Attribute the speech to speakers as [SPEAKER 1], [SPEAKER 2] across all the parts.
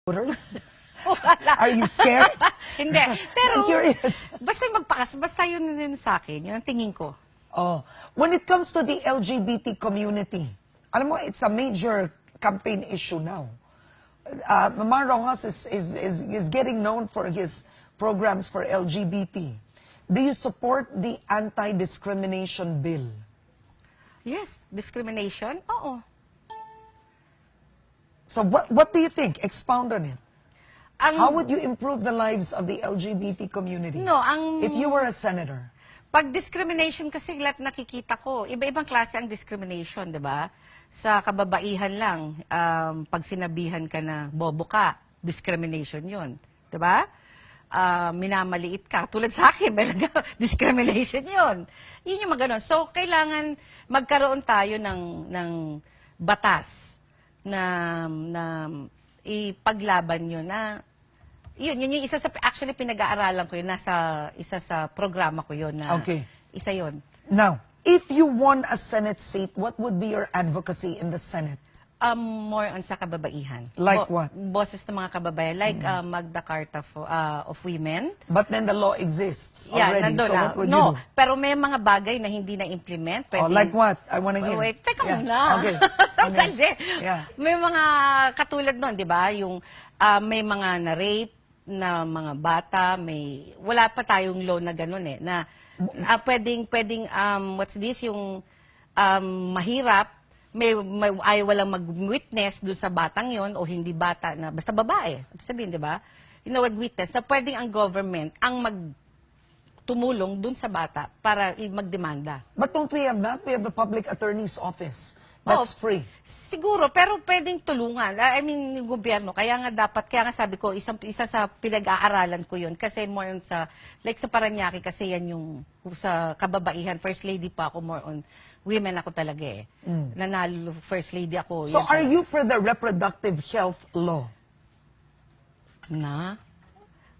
[SPEAKER 1] voters?
[SPEAKER 2] Wala.
[SPEAKER 1] Are you scared?
[SPEAKER 2] Hindi. Pero,
[SPEAKER 1] I'm curious.
[SPEAKER 2] basta yun sa akin, yun ang tingin ko.
[SPEAKER 1] Oh, when it comes to the LGBT community, alam mo, it's a major campaign issue now. Mama Rojas is getting known for his programs for LGBT. Do you support the anti-discrimination bill?
[SPEAKER 2] Yes, discrimination? Oo.
[SPEAKER 1] So what do you think? Expound on it. How
[SPEAKER 2] Ang,
[SPEAKER 1] would you improve the lives of the LGBT community
[SPEAKER 2] no, ang,
[SPEAKER 1] if you were a senator?
[SPEAKER 2] pag discrimination kasi lahat nakikita ko, iba-ibang klase ang discrimination, di ba? Sa kababaihan lang, pag sinabihan ka na bobo ka, discrimination yun. Di ba? Minamaliit ka. Tulad sa akin, discrimination yun. Yun yung mga ganun. So, kailangan magkaroon tayo ng batas na ipaglaban yun na yun yung isa sa actually pinag-aaralan ko yun isa sa programa ko yun na
[SPEAKER 1] Okay.
[SPEAKER 2] isa yun.
[SPEAKER 1] Now, if you won a Senate seat, what would be your advocacy in the Senate?
[SPEAKER 2] More on sa kababaihan.
[SPEAKER 1] Like what?
[SPEAKER 2] Boses ng mga kababayan like Magna Carta of Women.
[SPEAKER 1] But then the law exists
[SPEAKER 2] Yeah,
[SPEAKER 1] already,
[SPEAKER 2] nandun
[SPEAKER 1] so
[SPEAKER 2] na.
[SPEAKER 1] what would
[SPEAKER 2] No,
[SPEAKER 1] you do?
[SPEAKER 2] pero may mga bagay na hindi na-implement.
[SPEAKER 1] Oh, like what? I want to hear.
[SPEAKER 2] Wait, teka
[SPEAKER 1] Yeah.
[SPEAKER 2] muna.
[SPEAKER 1] Okay.
[SPEAKER 2] Sandali.
[SPEAKER 1] Yeah.
[SPEAKER 2] May mga katulad nun, di ba? Yung may mga na-rape na mga bata, wala pa tayong law na ganun eh, na pwedeng, what's this, yung mahirap, ay walang mag-witness doon sa batang yon o hindi bata na, basta babae, sabihin, di ba? Witness na pwedeng ang government ang tumulong doon sa bata para magdemanda.
[SPEAKER 1] But don't we have that? We have the Public Attorney's Office. That's free.
[SPEAKER 2] Siguro, pero pwedeng tulungan. I mean, yung gobyerno, kaya nga sabi ko, isa sa pinag-aaralan ko yun. Kasi more on like sa Paranaque, kasi yan yung sa kababaihan, First Lady pa ako, more on women ako talaga eh. Nanalo, First Lady ako.
[SPEAKER 1] So
[SPEAKER 2] yan
[SPEAKER 1] are you for the reproductive health law?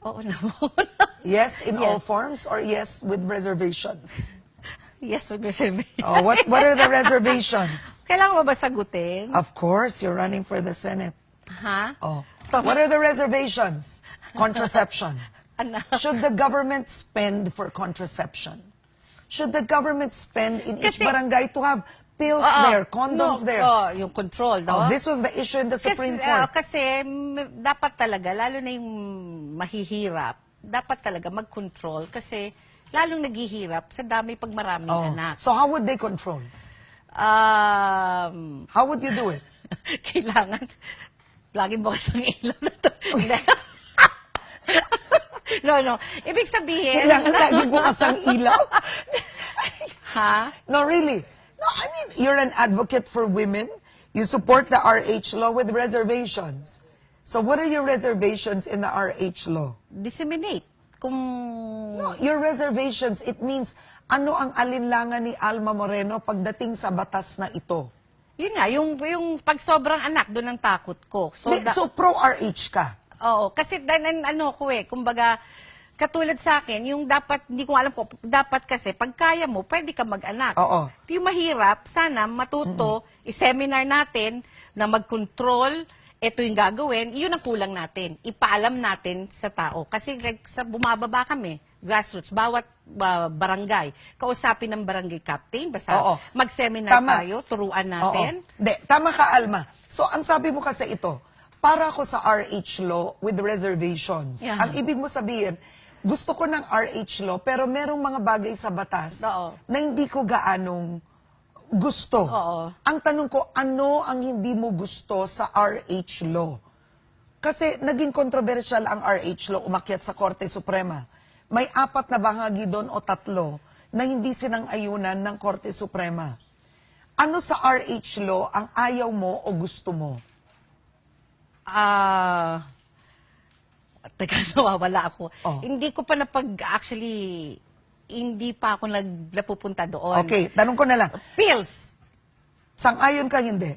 [SPEAKER 2] Oo naman.
[SPEAKER 1] Yes, in all
[SPEAKER 2] Yes.
[SPEAKER 1] forms, or yes, with reservations?
[SPEAKER 2] Yes, with reservation.
[SPEAKER 1] Oh, what are the reservations?
[SPEAKER 2] Kailangan mo ba sagutin?
[SPEAKER 1] Of course, you're running for the Senate.
[SPEAKER 2] Ha?
[SPEAKER 1] Oh.
[SPEAKER 2] To-
[SPEAKER 1] What are the reservations? Contraception.
[SPEAKER 2] Anak.
[SPEAKER 1] Should the government spend for contraception? Should the government spend in each
[SPEAKER 2] Kasi-
[SPEAKER 1] barangay to have pills there, condoms there?
[SPEAKER 2] Yung control, no?
[SPEAKER 1] Oh, this was the issue in the Supreme Court.
[SPEAKER 2] Kasi dapat talaga, lalo na yung mahihirap, dapat talaga mag-control kasi lalong naghihirap sa dami pag maraming
[SPEAKER 1] Oh.
[SPEAKER 2] anak.
[SPEAKER 1] So how would they control? How would you do it?
[SPEAKER 2] Kailangan, lagi bukas ang ilaw na to. Hindi. No. Ibig sabihin,
[SPEAKER 1] Kailangan lagi bukas ang ilaw?
[SPEAKER 2] ha?
[SPEAKER 1] No, really. No, I mean, you're an advocate for women. You support the RH law with reservations. So what are your reservations in the RH law?
[SPEAKER 2] Disseminate. Kung
[SPEAKER 1] No, your reservations, it means ano ang alinlangan ni Alma Moreno pagdating sa batas na ito?
[SPEAKER 2] yun nga, yung pag sobrang anak, doon ang takot ko.
[SPEAKER 1] So pro-RH ka?
[SPEAKER 2] Oo, kasi kumbaga, katulad sa akin, yung dapat, hindi ko alam po, dapat kasi, pag kaya mo, pwede ka mag-anak.
[SPEAKER 1] Oo.
[SPEAKER 2] Yung mahirap, sana matuto, i-seminar natin na mag-control, ito yung gagawin, yun ang kulang natin. Ipaalam natin sa tao. Kasi sa bumababa kami, grassroots, bawat barangay, kausapin ng barangay captain, basta
[SPEAKER 1] Oo.
[SPEAKER 2] mag-seminar
[SPEAKER 1] Tama.
[SPEAKER 2] tayo, turuan natin.
[SPEAKER 1] Oo. Tama ka, Alma. So, ang sabi mo kasi ito, para ako sa RH law with reservations.
[SPEAKER 2] Yeah.
[SPEAKER 1] Ang ibig mo sabihin, gusto ko ng RH law, pero merong mga bagay sa batas
[SPEAKER 2] Oo.
[SPEAKER 1] na hindi ko gaanong gusto.
[SPEAKER 2] Oo.
[SPEAKER 1] Ang tanong ko, ano ang hindi mo gusto sa RH law? Kasi naging kontrobersyal ang RH law, umakyat sa Korte Suprema. May 4 na bahagi doon o 3 na hindi sinang-ayunan ng Korte Suprema. Ano sa RH law ang ayaw mo o gusto mo?
[SPEAKER 2] Teka, nawawala ako.
[SPEAKER 1] Oh.
[SPEAKER 2] Hindi ko pa hindi pa ako napupunta doon.
[SPEAKER 1] Okay, tanong ko na lang.
[SPEAKER 2] Pills.
[SPEAKER 1] Sang-ayon ka hindi?